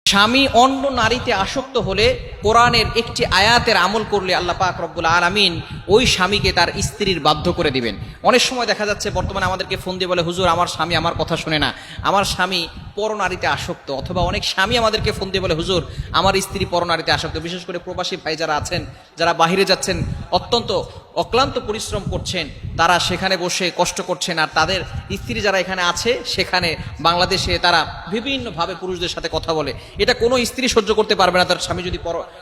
স্বামী অন্য নারীতে আসক্ত হলে কোরআনের একটি আয়াতের আমল করলে আল্লাহ পাক রব্বুল আলামিন ওই স্বামীকে তার স্ত্রীর বাধ্য করে দিবেন। অনেক সময় দেখা যাচ্ছে বর্তমানে আমাদেরকে ফোন দিয়ে বলে, হুজুর আমার স্বামী আমার কথা শুনে না, আমার স্বামী পরনারীতে আসক্ত। অথবা অনেক স্বামী আমাদেরকে ফোন দিয়ে বলে, হুজুর আমার স্ত্রী পরনারীতে আসক্ত। বিশেষ করে প্রবাসী ভাই যারা আছেন, যারা বাহিরে যাচ্ছেন, অত্যন্ত অক্লান্ত পরিশ্রম করছেন, তারা সেখানে বসে কষ্ট করছেন, আর তাদের স্ত্রী যারা এখানে আছে সেখানে বাংলাদেশে তারা বিভিন্নভাবে পুরুষদের সাথে কথা বলে। এটা কোনো স্ত্রী সহ্য করতে পারবে না তার স্বামী যদি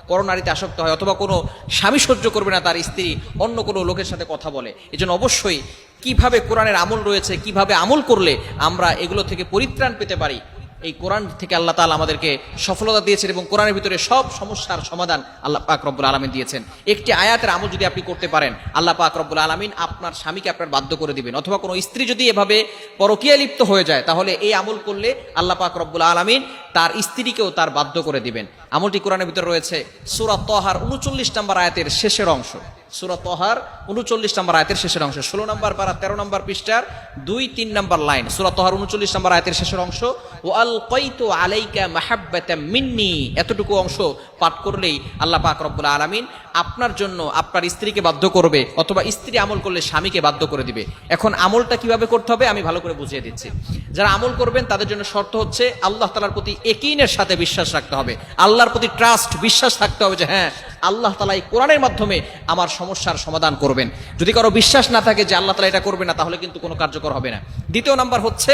পরনারীতে আসক্ত হয়, অথবা কোনো স্বামী সহ্য করবে না তার স্ত্রী অন্য কোনো লোকের সাথে কথা বলে। এজন্য অবশ্যই কিভাবে কোরআনের আমল রয়েছে, কিভাবে আমল করলে আমরা এগুলো থেকে পরিত্রাণ পেতে পারি, এই কোরআন থেকে আল্লাহ তাআলা আমাদেরকে সফলতা দিয়েছেন এবং কোরআনের ভিতরে সব সমস্যার সমাধান আল্লাহ পাক রব্বুল আলামিন দিয়েছেন। একটি আয়াতের আমল যদি আপনি করতে পারেন, আল্লাহ পাক রব্বুল আলামিন আপনার স্বামীকে আপনার বাধ্য করে দিবেন। অথবা কোনো স্ত্রী যদি এভাবে পরকীয়া লিপ্ত হয়ে যায়, তাহলে এই আমল করলে আল্লাহ পাক রব্বুল আলামিন তার স্ত্রীকেও তার বাধ্য করে দিবেন। আমলটি কোরআনের ভিতরে রয়েছে সূরা তাহার 39 নম্বর আয়াতের শেষের অংশ। সূরা তাহার 39 নম্বর আয়াতের শেষের অংশ, 16 নম্বর পারা 13 নম্বর পৃষ্ঠার 2-3 নম্বর লাইন। সূরা তাহার 39 নম্বর আয়াতের শেষের অংশ, ওয়া আলকাইতু আলাইকা মাহাব্বাতাম মিন্নি, এতটুকু অংশ পাঠ করলেই আল্লাহ পাক রব্বুল আলামিন আপনার জন্য আপনার স্ত্রীকে বাধ্য করবে, অথবা স্ত্রী আমল করলে স্বামীকে বাধ্য করে দিবে। এখন আমলটা কিভাবে করতে হবে আমি ভালো করে বুঝিয়ে দিচ্ছি। যারা আমল করবেন তাদের জন্য শর্ত হচ্ছে আল্লাহ তাআলার প্রতি ইয়াকিনের সাথে বিশ্বাস রাখতে হবে, আল্লাহর প্রতি ট্রাস্ট, বিশ্বাস থাকতে হবে যে হ্যাঁ আল্লাহ তাআলা এই কোরআনের মাধ্যমে আমার সমস্যার সমাধান করবেন। যদি কারো বিশ্বাস না থাকে যে আল্লাহ তাআলা এটা করবে না, তাহলে কিন্তু কোনো কার্যকর হবে না। দ্বিতীয় নাম্বার হচ্ছে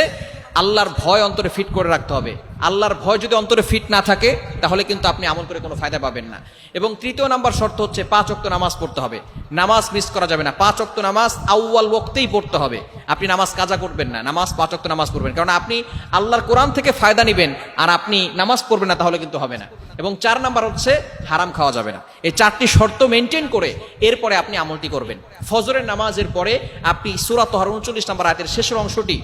আল্লাহর ভয় অন্তরে ফিট করে রাখতে হবে। আল্লাহর ভয় যদি অন্তরে ফিট না থাকে, তাহলে কিন্তু আপনি আমল করে কোনো ফায়দা পাবেন না। এবং তৃতীয় নাম্বার শর্ত হচ্ছে 5 ওয়াক্ত নামাজ পড়তে হবে। নামাজ মিস করা যাবে না। 5 ওয়াক্ত নামাজ আউয়াল ওয়াক্তেই পড়তে হবে। আপনি নামাজ কাজা করবেন না, নামাজ 5 ওয়াক্ত নামাজ পড়বেন। কারণ আপনি আল্লাহর কোরআন থেকে ফায়দা নেবেন আর আপনি নামাজ পড়বেন না, তাহলে কিন্তু হবে না। এবং 4 নাম্বার হচ্ছে হারাম খাওয়া যাবে না। এই 4টি শর্ত মেনটেন করে এরপরে আপনি আমলটি করবেন। ফজরের নামাজের পরে আপনি সূরা তাহার 39 নম্বর আয়াতের শেষের অংশটি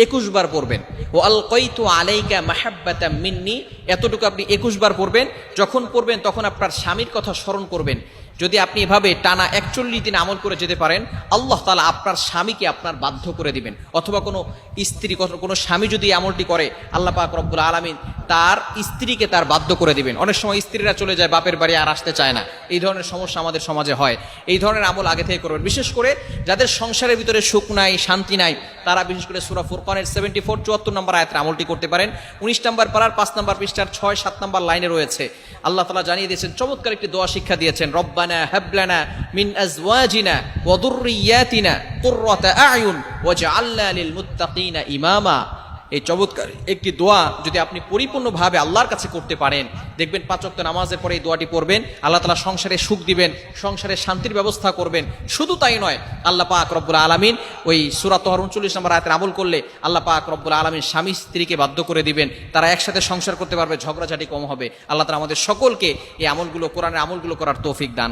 21 বার পড়বেন। ও আলকাইতু আলাইকা মাহাব্বাতাম মিন্নি, এতটুকু আপনি 21 বার পড়বেন। যখন পড়বেন তখন আপনার স্বামীর কথা স্মরণ করবেন। যদি আপনি এভাবে টানা 41 দিন আমল করে যেতে পারেন, আল্লাহ তাআলা আপনার স্বামীকে আপনার বাধ্য করে দিবেন। অথবা কোনো স্ত্রী, কোনো স্বামী যদি আমলটি করে, আল্লাহ পাক রব্বুল আলামিন তার স্ত্রীকে তার বাধ্য করে দিবেন। অনেক সময় স্ত্রীরা চলে যায় বাপের বাড়ি, আর আসতে চায় না। এই ধরনের সমস্যা আমাদের সমাজে হয়। এই ধরনের আমল আগে থেকে করবেন। বিশেষ করে যাদের সংসারের ভিতরে সুখ নাই, শান্তি নাই, তারা বিশেষ করে সূরা ফুরকানের 74-74 নম্বর আয়াতের আমলটি করতে পারেন। 19 নম্বর পারার 5 নম্বর পৃষ্ঠার 6-7 নম্বর লাইনে রয়েছে। আল্লাহ তাআলা জানিয়ে দিয়েছেন, চমৎকার একটি দোয়া শিক্ষা দিয়েছেন, রব্বানা হাব লানা মিন আজওয়াজিনা ওয়া যুররিয়াতিনা কুররাতা আ'য়ুন ওয়াজআলনা লিল মুত্তাকিনা ইমামা। এই চমৎকার একটি দোয়া যদি আপনি পরিপূর্ণভাবে আল্লাহর কাছে করতে পারেন, দেখবেন 5 ওয়াক্ত নামাজের পরে এই দোয়াটি পড়বেন, আল্লাহ তাআলা সংসারে সুখ দিবেন, সংসারে শান্তির ব্যবস্থা করবেন। শুধু তাই নয়, আল্লাহ পাক রব্বুল আলামিন ওই সূরা তাহার 39 নম্বর আয়াতের আমল করলে আল্লাহ পাক রব্বুল আলামিন স্বামী স্ত্রীকে বাধ্য করে দিবেন। তারা একসাথে সংসার করতে পারবে, ঝগড়াঝাটি কম হবে। আল্লাহ তাআলা আমাদের সকলকে এই আমলগুলো, কোরআনের আমলগুলো করার তৌফিক দান।